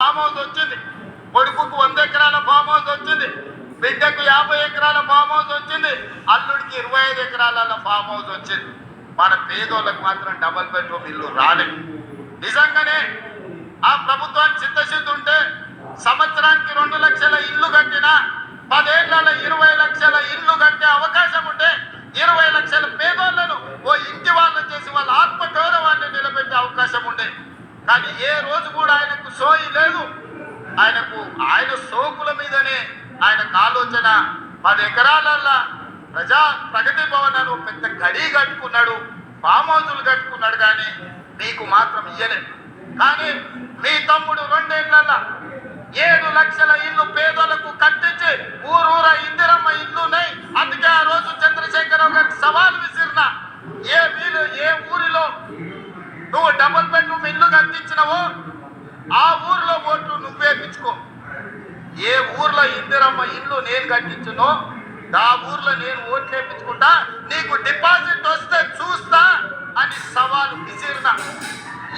Farm house వచ్చింది, కొడుకుకు 100 ఎకరాల ఫామ్ హౌస్ వచ్చింది, బిడ్డకు 50 ఎకరాల ఫామ్ హౌస్ వచ్చింది, అల్లుడికి 25 ఎకరాల ఫామ్ హౌస్ వచ్చింది. మన పేదోళ్ళకు మాత్రం డబుల్ బెడ్రూమ్ ఇల్లు రాలేదు. నిజంగానే ఆ ప్రభుత్వానికి చిత్తశుద్ధి ఉంటే సంవత్సరానికి 2 లక్షల ఇల్లు కట్టినా 10 ఏళ్లలో 20 లక్షల ఇల్లు కట్టే అవకాశం ఉంటే 20 లక్షల పేదోళ్లను ఓ ఇంటి వాళ్ళని చేసి వాళ్ళ ఆత్మగౌరవాన్ని నిలబెట్టే అవకాశం ఉండే. కానీ ఏ రోజు కూడా ఆయనకు సోయి లేదు. ఆయన సోకుల మీదనే ఆయనకు ఆలోచన. 10 ఎకరాలల్లా ప్రగతి భవనాలు పెద్ద గడి కట్టుకున్నాడు, ఫామ్ హౌజులు కట్టుకున్నాడు, కానీ మీకు మాత్రం ఇయ్యలేదు. కానీ మీ తమ్ముడు 2 ఏళ్లలో 7 లక్షల ఇల్లు పేదలకు కట్టించి ఊరూర ఇందిరమ్మ ఇల్లున్నాయి. అందుకే ఆ రోజు చంద్రశేఖరరావు గారికి సవాల్ విసిరిన, ఏ ఊరిలో నువ్వు డబుల్ బెడ్రూమ్ ఇల్లు కట్టించినవో ఆ ఊర్లో ఓట్లు నువ్వే పిచ్చుకో. ఏ ఊర్లో ఇందిరమ్మ ఇల్లు నేను కట్టించునో ఆ ఊర్లో నేను ఓట్లు వేయించుకుంటా, నీకు డిపాజిట్ వస్తే చూస్తా అని సవాల్ విసిరిన.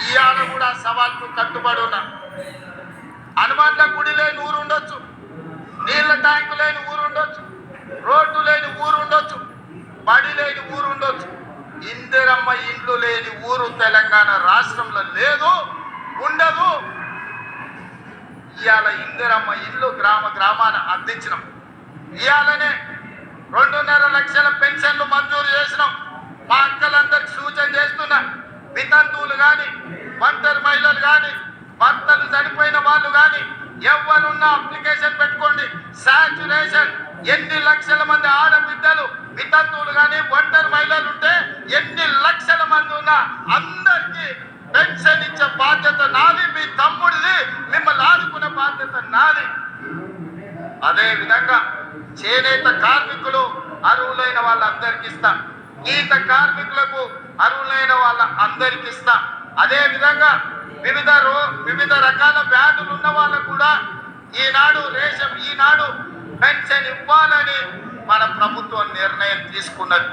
ఇవాళ కూడా సవాల్కు కట్టుబడి ఉన్నా. హనుమాన్ల గుడి లేని ఊరు ఉండొచ్చు, నీళ్ల ట్యాంకు లేని ఊరు ఉండొచ్చు, రోడ్డు లేని ఊరు ఉండొచ్చు, బడి లేని ఊరు ఉండొచ్చు. ఇందిరమ్మ ఇండ్లు లేని ఊరు తెలంగాణ రాష్ట్రంలో లేదు, ఉండదు. ఇవాళ ఇందిరమ్మ ఇల్లు గ్రామాన అందించినాం. ఇవాళనే 2.5 లక్షల పెన్షన్లు మంజూరు చేసినాం. మా అక్కలందరికి సూచన చేస్తున్నా, వితంతువులు కానీ, ఒంటరి మహిళలు కానీ, భర్తలు చనిపోయిన వాళ్ళు కానీ ఎవరున్నా అప్లికేషన్ పెట్టుకోండి. సాచురేషన్ ఎన్ని లక్షల మంది ఆడబిడ్డలు వితంతువులు కానీ ఒంటరి మహిళలు ఉంటే ఎన్ని లక్షల మంది ఉన్నా అందరికీ పెన్షన్ ఇచ్చే బాధ్యత నాది, మీ తమ్ముడిది, మిమ్మల్ని ఆదుకునే బాధ్యత నాది. అదే విధంగా చేనేత కార్మికులు అర్హులైన వాళ్ళందరికి ఇస్తాం, గీత కార్మికులకు అర్హులైన వాళ్ళ అందరికి ఇస్తాం. అదే విధంగా వివిధ రకాల వ్యాధులు ఉన్న వాళ్ళకు కూడా ఈనాడు పెన్షన్ ఇవ్వాలని మన ప్రభుత్వం నిర్ణయం తీసుకున్నది.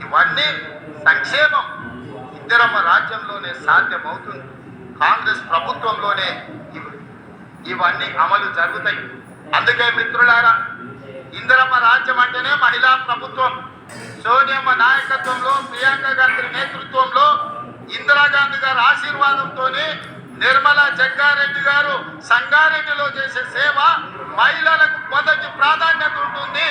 ఇవన్నీ సంక్షేమం ఇందిరమ్మ రాజ్యంలోనే సాధ్యమవుతుంది. కాంగ్రెస్ ప్రభుత్వంలోనే ఇవన్నీ అమలు జరుగుతాయి. అందుకే మిత్రులారా, ఇందిరమ్మ రాజ్యం అంటేనే మహిళా ప్రభుత్వం. సోనియమ్మ నాయకత్వంలో, ప్రియాంక గాంధీ నేతృత్వంలో, ఇందిరాగాంధీ గారి ఆశీర్వాదంతో నిర్మలా జగ్గారెడ్డి గారు సంగారెడ్డిలో చేసే సేవ మహిళలకు మొదటి ప్రాధాన్యత ఉంటుంది.